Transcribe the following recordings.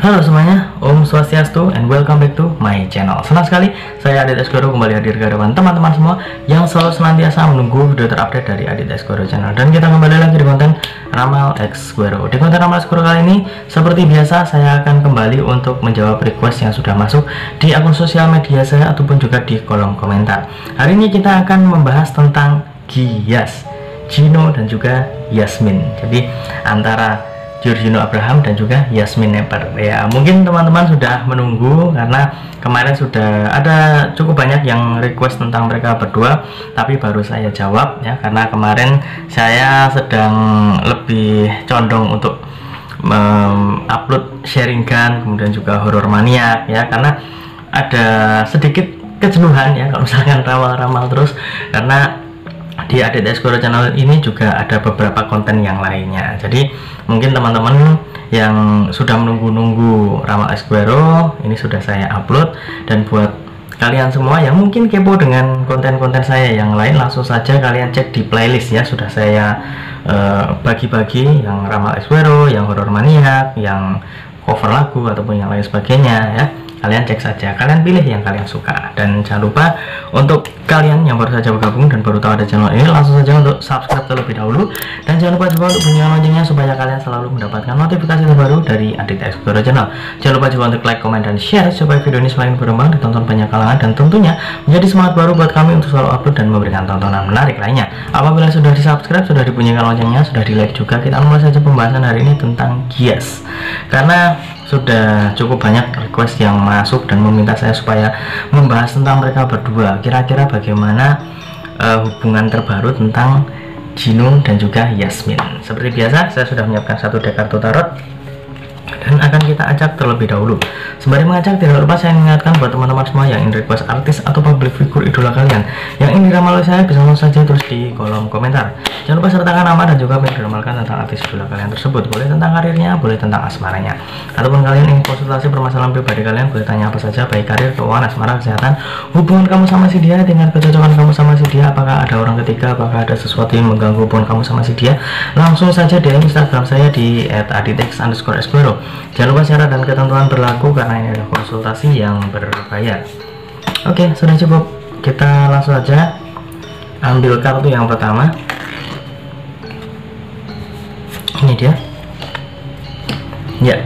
Halo semuanya, Om Swastiastu and welcome back to my channel. Senang sekali saya Adit Esgoro kembali hadir ke hadapan teman-teman semua yang selalu senantiasa menunggu video terupdate dari Adit Esgoro channel. Dan kita kembali lagi di konten Ramal Esgoro. Di konten Ramal Esgoro kali ini, seperti biasa saya akan kembali untuk menjawab request yang sudah masuk di akun sosial media saya ataupun juga di kolom komentar. Hari ini kita akan membahas tentang Gias, Gino dan juga Yasmin. Jadi antara Giorgino Abraham dan juga Yasmin Neper. Ya, mungkin teman-teman sudah menunggu karena kemarin sudah ada cukup banyak yang request tentang mereka berdua, tapi baru saya jawab ya, karena kemarin saya sedang lebih condong untuk upload sharingan, kemudian juga horror maniak ya, karena ada sedikit kejenuhan ya kalau misalkan ramal-ramal terus, karena di Adit Esgoro channel ini juga ada beberapa konten yang lainnya. Jadi mungkin teman-teman yang sudah menunggu-nunggu Ramal Esgoro ini sudah saya upload, dan buat kalian semua yang mungkin kepo dengan konten-konten saya yang lain, langsung saja kalian cek di playlist ya, sudah saya bagi-bagi yang Ramal Esgoro, yang horror maniak, yang cover lagu ataupun yang lain sebagainya ya. Kalian cek saja, kalian pilih yang kalian suka. Dan jangan lupa untuk kalian yang baru saja bergabung dan baru tahu ada channel ini, langsung saja untuk subscribe terlebih dahulu. Dan jangan lupa juga untuk bunyikan loncengnya supaya kalian selalu mendapatkan notifikasi terbaru dari Adit Esgoro channel. Jangan lupa juga untuk like, comment, dan share supaya video ini semakin berkembang, ditonton banyak kalangan, dan tentunya menjadi semangat baru buat kami untuk selalu upload dan memberikan tontonan menarik lainnya. Apabila sudah di subscribe, sudah dibunyikan loncengnya, sudah di like juga, kita mulai saja pembahasan hari ini tentang Gias. Karena sudah cukup banyak request yang masuk dan meminta saya supaya membahas tentang mereka berdua. Kira-kira bagaimana hubungan terbaru tentang Gino dan juga Yasmin. Seperti biasa, saya sudah menyiapkan satu deck kartu tarot dan akan kita acak terlebih dahulu. Sembari mengacak, tidak lupa saya mengingatkan buat teman-teman semua yang ingin request artis atau public figure idola kalian yang ingin diramal oleh saya, bisa langsung saja tulis di kolom komentar. Jangan lupa sertakan nama dan juga yang diramalkan tentang artis idola kalian tersebut. Boleh tentang karirnya, boleh tentang asmaranya, ataupun kalian ingin konsultasi permasalahan pribadi kalian, boleh tanya apa saja, baik karir, keuangan, asmara, kesehatan, hubungan kamu sama si dia, tingkat kecocokan kamu sama si dia, apakah ada orang ketiga, apakah ada sesuatu yang mengganggu hubungan kamu sama si dia. Langsung saja DM Instagram saya di @aditex_esgoro. Jangan lupa syarat dan ketentuan berlaku karena ini adalah konsultasi yang berbayar. Oke, sudah cukup. Kita langsung saja ambil kartu yang pertama. Ini dia. Ya,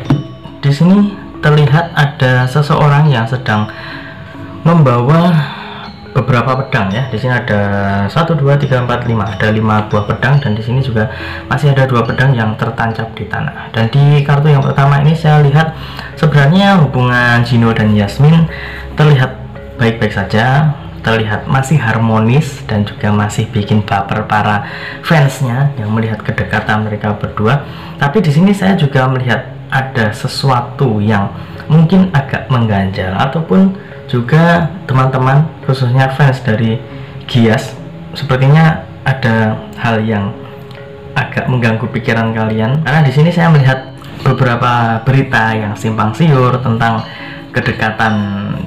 di sini terlihat ada seseorang yang sedang membawa beberapa pedang ya. Di sini ada 1, 2, 3, 4, 5. Ada 5 buah pedang, dan di sini juga masih ada 2 pedang yang tertancap di tanah. Dan di kartu yang pertama ini saya lihat sebenarnya hubungan Gino dan Yasmin terlihat baik-baik saja, terlihat masih harmonis, dan juga masih bikin baper para fansnya yang melihat kedekatan mereka berdua. Tapi di sini saya juga melihat ada sesuatu yang mungkin agak mengganjal, ataupun juga teman-teman khususnya fans dari Gias sepertinya ada hal yang agak mengganggu pikiran kalian, karena di sini saya melihat beberapa berita yang simpang siur tentang kedekatan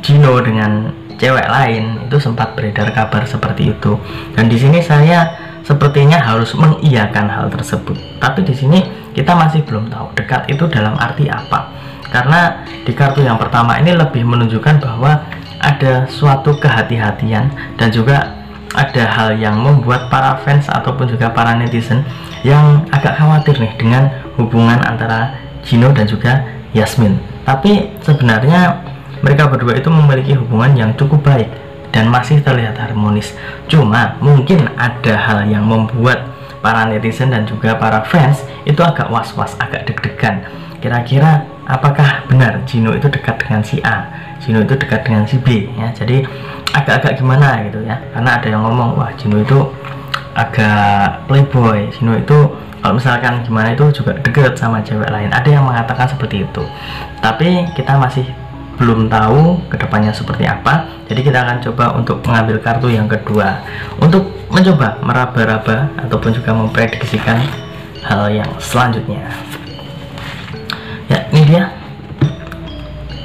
Gino dengan cewek lain. Itu sempat beredar kabar seperti itu, dan di sini saya sepertinya harus mengiyakan hal tersebut. Tapi di sini kita masih belum tahu dekat itu dalam arti apa, karena di kartu yang pertama ini lebih menunjukkan bahwa ada suatu kehati-hatian, dan juga ada hal yang membuat para fans ataupun juga para netizen yang agak khawatir nih dengan hubungan antara Gino dan juga Yasmin. Tapi sebenarnya mereka berdua itu memiliki hubungan yang cukup baik dan masih terlihat harmonis. Cuma mungkin ada hal yang membuat para netizen dan juga para fans itu agak was-was, agak deg-degan. Kira-kira apakah benar Gino itu dekat dengan si A, Gino itu dekat dengan si B ya. Jadi agak-agak gimana gitu ya, karena ada yang ngomong, wah Gino itu agak playboy, Gino itu kalau misalkan gimana itu juga deket sama cewek lain. Ada yang mengatakan seperti itu, tapi kita masih belum tahu kedepannya seperti apa. Jadi kita akan coba untuk mengambil kartu yang kedua untuk mencoba meraba-raba ataupun juga memprediksikan hal yang selanjutnya. Ya, ini dia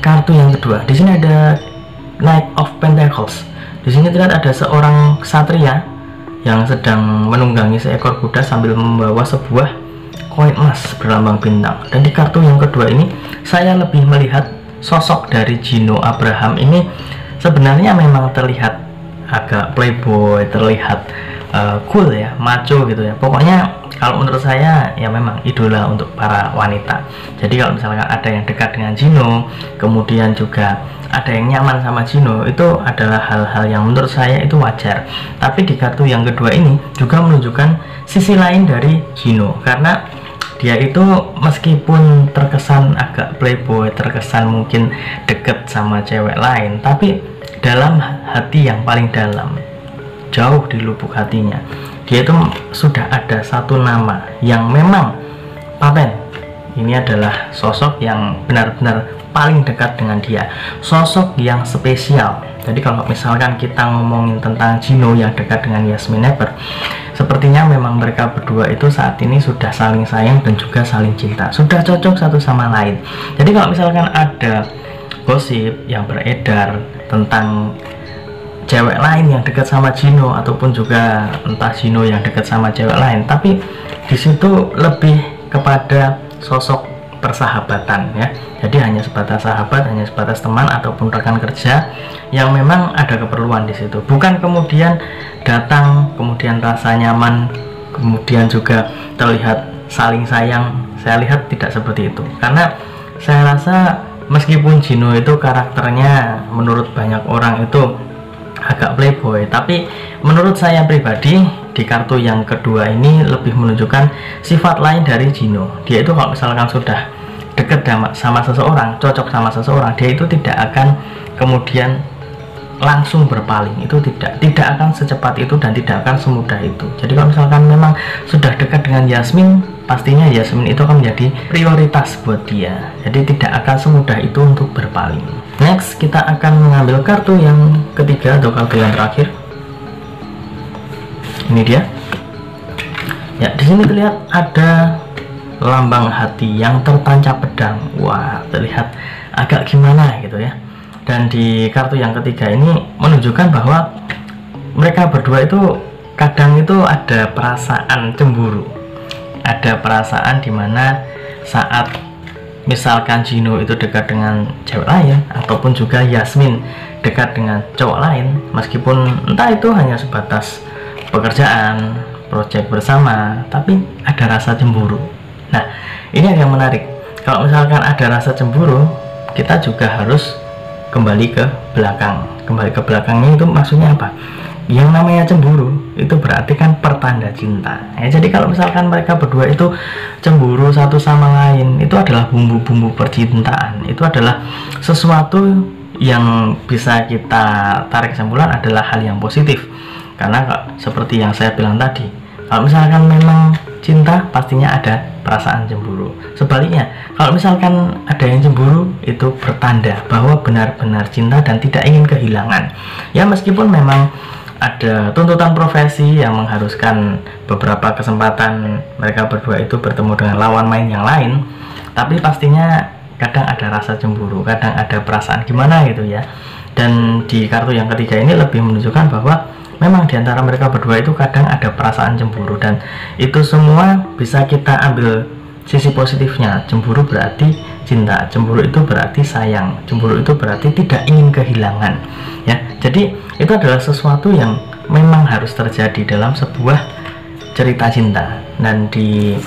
kartu yang kedua. Di sini ada Knight of Pentacles. Di sini terlihat ada seorang ksatria yang sedang menunggangi seekor kuda sambil membawa sebuah koin emas berlambang bintang. Dan di kartu yang kedua ini saya lebih melihat sosok dari Gino Abraham ini sebenarnya memang terlihat agak playboy, terlihat cool ya, macho gitu ya. Pokoknya kalau menurut saya ya memang idola untuk para wanita. Jadi kalau misalkan ada yang dekat dengan Gino, kemudian juga ada yang nyaman sama Gino, itu adalah hal-hal yang menurut saya itu wajar. Tapi di kartu yang kedua ini juga menunjukkan sisi lain dari Gino, karena dia itu meskipun terkesan agak playboy, terkesan mungkin deket sama cewek lain, tapi dalam hati yang paling dalam, jauh di lubuk hatinya, dia itu sudah ada satu nama yang memang paten. Ini adalah sosok yang benar-benar paling dekat dengan dia, sosok yang spesial. Jadi kalau misalkan kita ngomongin tentang Gino yang dekat dengan Yasmin Eber, sepertinya memang mereka berdua itu saat ini sudah saling sayang dan juga saling cinta, sudah cocok satu sama lain. Jadi kalau misalkan ada gosip yang beredar tentang cewek lain yang dekat sama Gino, ataupun juga entah Gino yang dekat sama cewek lain, tapi di situ lebih kepada sosok persahabatan ya. Jadi hanya sebatas sahabat, hanya sebatas teman ataupun rekan kerja yang memang ada keperluan di situ. Bukan kemudian datang, kemudian rasa nyaman, kemudian juga terlihat saling sayang. Saya lihat tidak seperti itu. Karena saya rasa meskipun Gino itu karakternya menurut banyak orang itu agak playboy, tapi menurut saya pribadi di kartu yang kedua ini lebih menunjukkan sifat lain dari Gino. Dia itu kalau misalkan sudah dekat sama seseorang, cocok sama seseorang, dia itu tidak akan kemudian langsung berpaling, itu tidak akan secepat itu dan tidak akan semudah itu. Jadi kalau misalkan memang sudah dekat dengan Yasmin, pastinya Yasmin itu akan menjadi prioritas buat dia. Jadi tidak akan semudah itu untuk berpaling. Next, kita akan mengambil kartu yang ketiga atau kartu yang terakhir. Ini dia. Ya, di sini terlihat ada lambang hati yang tertancap pedang. Wah, terlihat agak gimana gitu ya. Dan di kartu yang ketiga ini menunjukkan bahwa mereka berdua itu kadang itu ada perasaan cemburu, ada perasaan dimana saat misalkan Gino itu dekat dengan cewek lain, ataupun juga Yasmin dekat dengan cowok lain, meskipun entah itu hanya sebatas pekerjaan, proyek bersama, tapi ada rasa cemburu. Nah, ini yang menarik. Kalau misalkan ada rasa cemburu, kita juga harus kembali ke belakang. Kembali ke belakangnya itu maksudnya apa? Yang namanya cemburu itu berarti kan pertanda cinta ya. Jadi kalau misalkan mereka berdua itu cemburu satu sama lain, itu adalah bumbu-bumbu percintaan. Itu adalah sesuatu yang bisa kita tarik kesimpulan adalah hal yang positif. Karena seperti yang saya bilang tadi, kalau misalkan memang cinta, pastinya ada perasaan cemburu. Sebaliknya, kalau misalkan ada yang cemburu, itu bertanda bahwa benar-benar cinta dan tidak ingin kehilangan. Ya, meskipun memang ada tuntutan profesi yang mengharuskan beberapa kesempatan mereka berdua itu bertemu dengan lawan main yang lain, tapi pastinya kadang ada rasa cemburu, kadang ada perasaan gimana gitu ya. Dan di kartu yang ketiga ini lebih menunjukkan bahwa memang diantara mereka berdua itu kadang ada perasaan cemburu, dan itu semua bisa kita ambil sisi positifnya. Cemburu berarti cinta, cemburu itu berarti sayang, cemburu itu berarti tidak ingin kehilangan ya. Jadi itu adalah sesuatu yang memang harus terjadi dalam sebuah cerita cinta. Dan di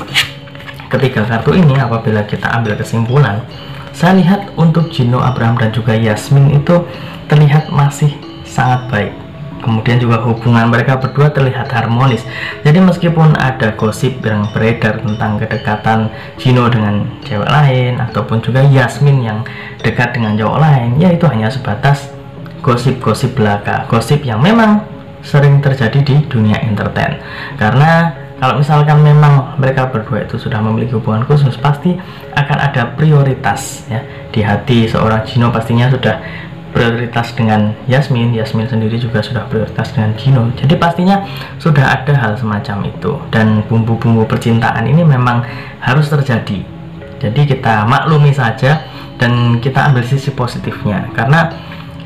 ketiga kartu ini, apabila kita ambil kesimpulan, saya lihat untuk Gino Abraham dan juga Yasmin itu terlihat masih sangat baik. Kemudian juga hubungan mereka berdua terlihat harmonis. Jadi meskipun ada gosip yang beredar tentang kedekatan Gino dengan cewek lain, ataupun juga Yasmin yang dekat dengan cowok lain, ya itu hanya sebatas gosip-gosip belaka, gosip yang memang sering terjadi di dunia entertain. Karena kalau misalkan memang mereka berdua itu sudah memiliki hubungan khusus, pasti akan ada prioritas ya. Di hati seorang Gino pastinya sudah prioritas dengan Yasmin, Yasmin sendiri juga sudah prioritas dengan Gino. Jadi pastinya sudah ada hal semacam itu, dan bumbu-bumbu percintaan ini memang harus terjadi. Jadi kita maklumi saja dan kita ambil sisi positifnya. Karena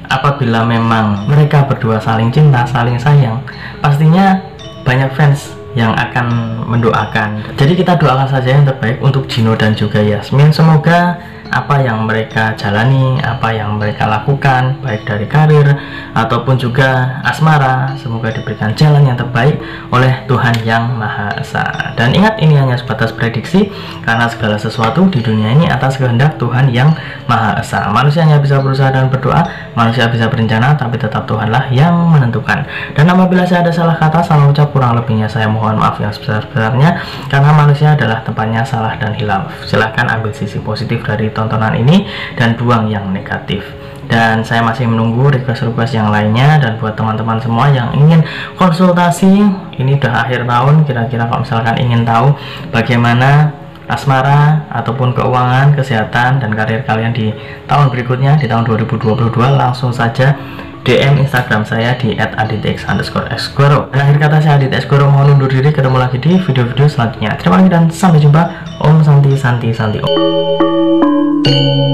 apabila memang mereka berdua saling cinta, saling sayang, pastinya banyak fans yang akan mendoakan. Jadi kita doakan saja yang terbaik untuk Gino dan juga Yasmin. Semoga apa yang mereka jalani, apa yang mereka lakukan, baik dari karir ataupun juga asmara, semoga diberikan jalan yang terbaik oleh Tuhan Yang Maha Esa. Dan ingat, ini hanya sebatas prediksi, karena segala sesuatu di dunia ini atas kehendak Tuhan Yang Maha Esa. Manusia hanya bisa berusaha dan berdoa, manusia bisa berencana, tapi tetap Tuhanlah yang menentukan. Dan apabila saya ada salah kata, salah ucap, kurang lebihnya saya mohon maaf yang sebesar-besarnya, karena manusia adalah tempatnya salah dan hilaf. Silahkan ambil sisi positif dari tontonan ini dan buang yang negatif. Dan saya masih menunggu request-request yang lainnya. Dan buat teman-teman semua yang ingin konsultasi, ini udah akhir tahun, kira-kira kalau misalkan ingin tahu bagaimana asmara ataupun keuangan, kesehatan, dan karir kalian di tahun berikutnya, di tahun 2022, langsung saja DM Instagram saya di @aditx_esgoro. Dan akhir kata, saya Adit Esgoro mohon undur diri. Ketemu lagi di video-video selanjutnya. Terima kasih dan sampai jumpa. Om Santi Santi Santi Om.